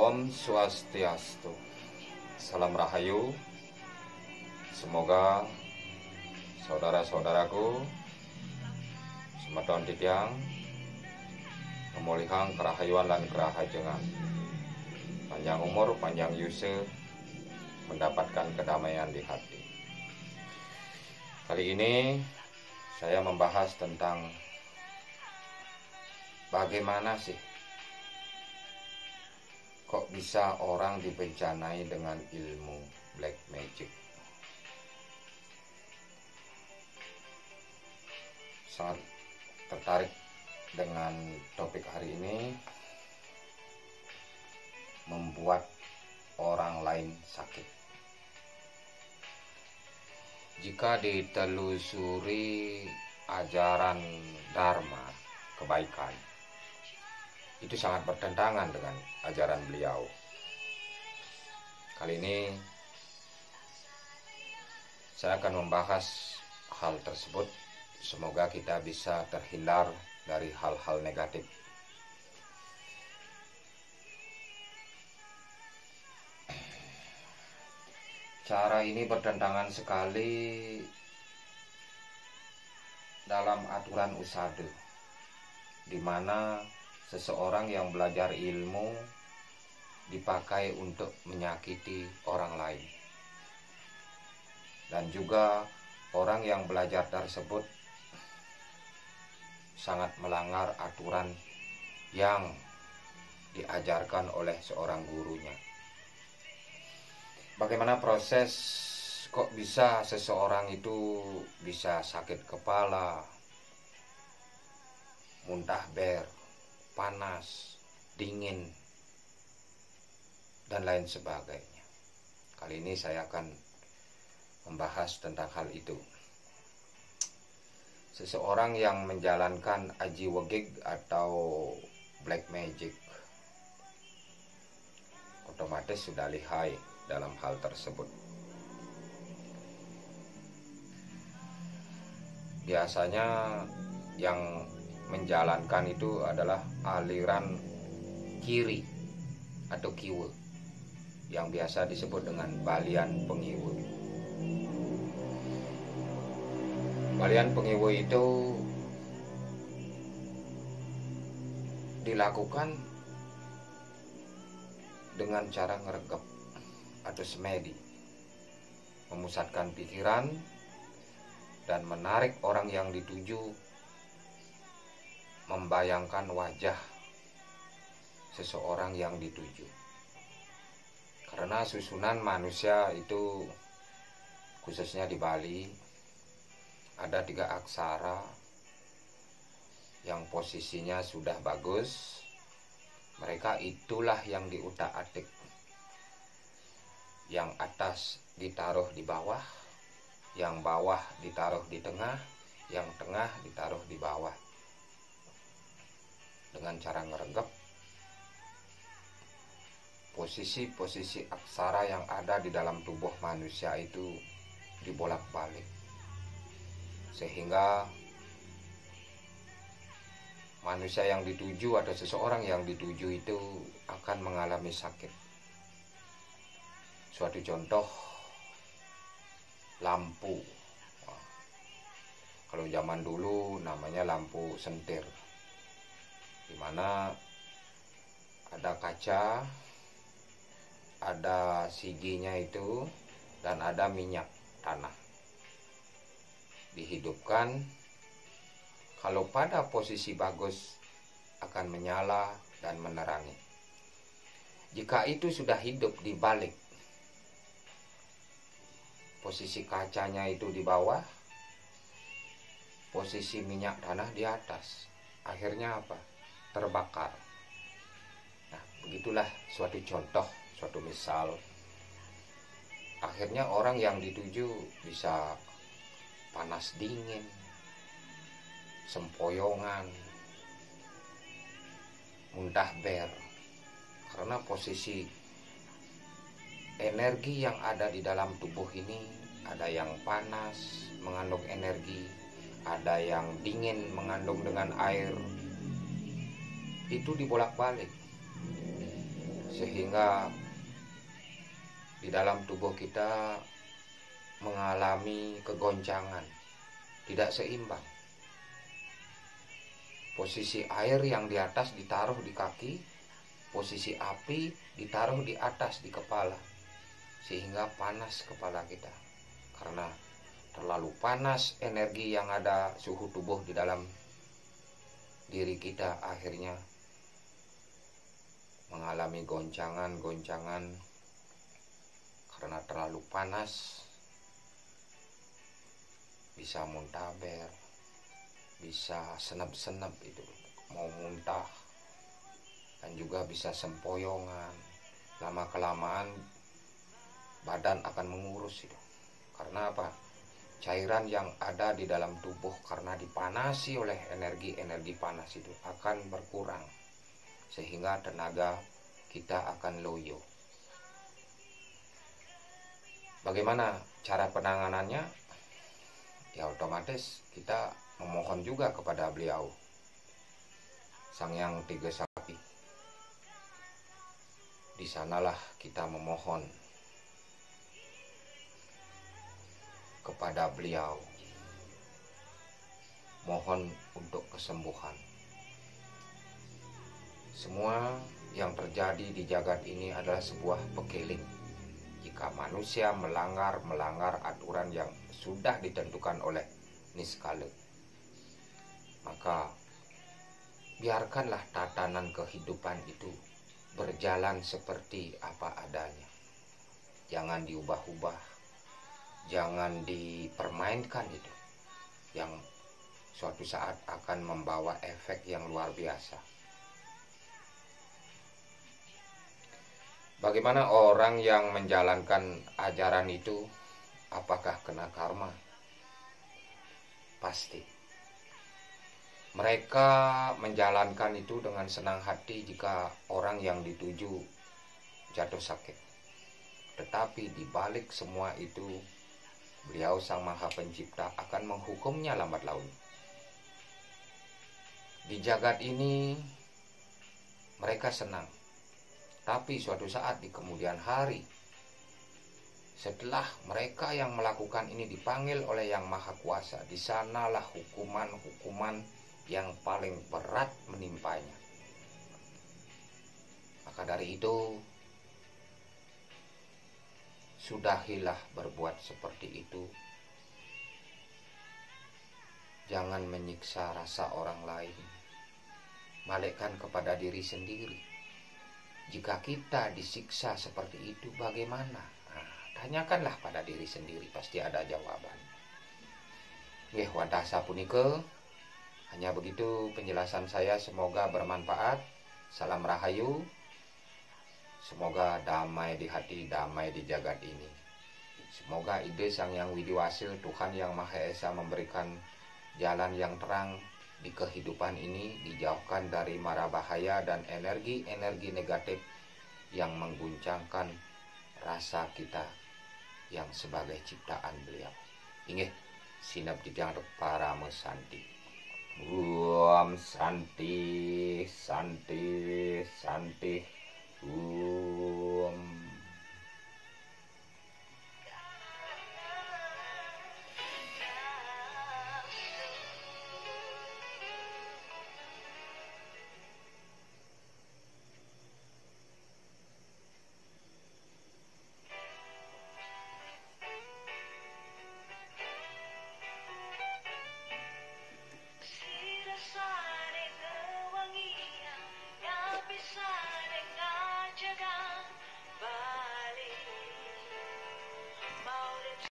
Om Swastiastu. Salam Rahayu. Semoga saudara-saudaraku semeton titiang pemulihan kerahayuan dan kerahajengan, panjang umur, panjang yuse, mendapatkan kedamaian di hati. Kali ini saya membahas tentang bagaimana sih kok bisa orang dibencanai dengan ilmu black magic. Sangat tertarik dengan topik hari ini, membuat orang lain sakit. Jika ditelusuri ajaran Dharma, kebaikan, itu sangat bertentangan dengan ajaran beliau. Kali ini saya akan membahas hal tersebut. Semoga kita bisa terhindar dari hal-hal negatif. Cara ini bertentangan sekali dalam aturan usadu, di mana seseorang yang belajar ilmu dipakai untuk menyakiti orang lain, dan juga orang yang belajar tersebut sangat melanggar aturan yang diajarkan oleh seorang gurunya. Bagaimana proses kok bisa seseorang itu bisa sakit kepala, muntah ber, panas, dingin, dan lain sebagainya. Kali ini saya akan membahas tentang hal itu. Seseorang yang menjalankan aji wegig atau black magic otomatis sudah lihai dalam hal tersebut. Biasanya yang menjalankan itu adalah aliran kiri atau kiwe, yang biasa disebut dengan balian pengiwe. Balian pengiwe itu dilakukan dengan cara ngeregep atau semedi, memusatkan pikiran dan menarik orang yang dituju, membayangkan wajah seseorang yang dituju. Karena susunan manusia itu, khususnya di Bali, ada 3 aksara yang posisinya sudah bagus. Mereka itulah yang diutak-atik. Yang atas ditaruh di bawah, yang bawah ditaruh di tengah, yang tengah ditaruh di bawah. Dengan cara ngeregep, posisi-posisi aksara yang ada di dalam tubuh manusia itu dibolak-balik, sehingga manusia yang dituju atau seseorang yang dituju itu akan mengalami sakit. Suatu contoh, lampu. Kalau zaman dulu namanya lampu sentir, di mana ada kaca, ada siginya itu, dan ada minyak tanah. Dihidupkan, kalau pada posisi bagus akan menyala dan menerangi. Jika itu sudah hidup di balik, posisi kacanya itu di bawah, posisi minyak tanah di atas, akhirnya apa? Terbakar. Nah, begitulah suatu contoh, suatu misal. Akhirnya orang yang dituju bisa panas dingin, sempoyongan, muntah ber, karena posisi energi yang ada di dalam tubuh ini, ada yang panas mengandung energi, ada yang dingin mengandung dengan air. Itu dibolak-balik sehingga di dalam tubuh kita mengalami kegoncangan, tidak seimbang. Posisi air yang di atas ditaruh di kaki, posisi api ditaruh di atas di kepala, sehingga panas kepala kita. Karena terlalu panas energi yang ada, suhu tubuh di dalam diri kita akhirnya mengalami goncangan-goncangan karena terlalu panas, bisa muntaber, bisa senep-senep itu, mau muntah, dan juga bisa sempoyongan. Lama-kelamaan badan akan mengurus itu. Karena apa? Cairan yang ada di dalam tubuh karena dipanasi oleh energi-energi panas itu akan berkurang, sehingga tenaga kita akan loyo. Bagaimana cara penanganannya? Ya otomatis kita memohon juga kepada beliau, Sang Yang Tiga Sakti. Di sanalah kita memohon kepada beliau, mohon untuk kesembuhan. Semua yang terjadi di jagat ini adalah sebuah pekeling. Jika manusia melanggar aturan yang sudah ditentukan oleh Niskala, maka biarkanlah tatanan kehidupan itu berjalan seperti apa adanya. Jangan diubah-ubah, jangan dipermainkan itu, yang suatu saat akan membawa efek yang luar biasa. Bagaimana orang yang menjalankan ajaran itu, apakah kena karma? Pasti. Mereka menjalankan itu dengan senang hati jika orang yang dituju jatuh sakit. Tetapi di balik semua itu, beliau Sang Maha Pencipta akan menghukumnya lambat laun. Di jagat ini mereka senang, tapi suatu saat di kemudian hari, setelah mereka yang melakukan ini dipanggil oleh Yang Maha Kuasa, di sanalah hukuman-hukuman yang paling berat menimpanya. Maka dari itu, sudahilah berbuat seperti itu. Jangan menyiksa rasa orang lain, malaikan kepada diri sendiri. Jika kita disiksa seperti itu, bagaimana? Nah, tanyakanlah pada diri sendiri, pasti ada jawaban. Nggih, wadasa punika, hanya begitu penjelasan saya, semoga bermanfaat. Salam rahayu. Semoga damai di hati, damai di jagat ini. Semoga ide Sang Yang Widiwasa, Tuhan Yang Maha Esa, memberikan jalan yang terang di kehidupan ini, dijauhkan dari mara bahaya dan energi-energi negatif yang mengguncangkan rasa kita yang sebagai ciptaan beliau. Inggih, sinap dijang para mesanti. Om Santi, Santi, Santi. Om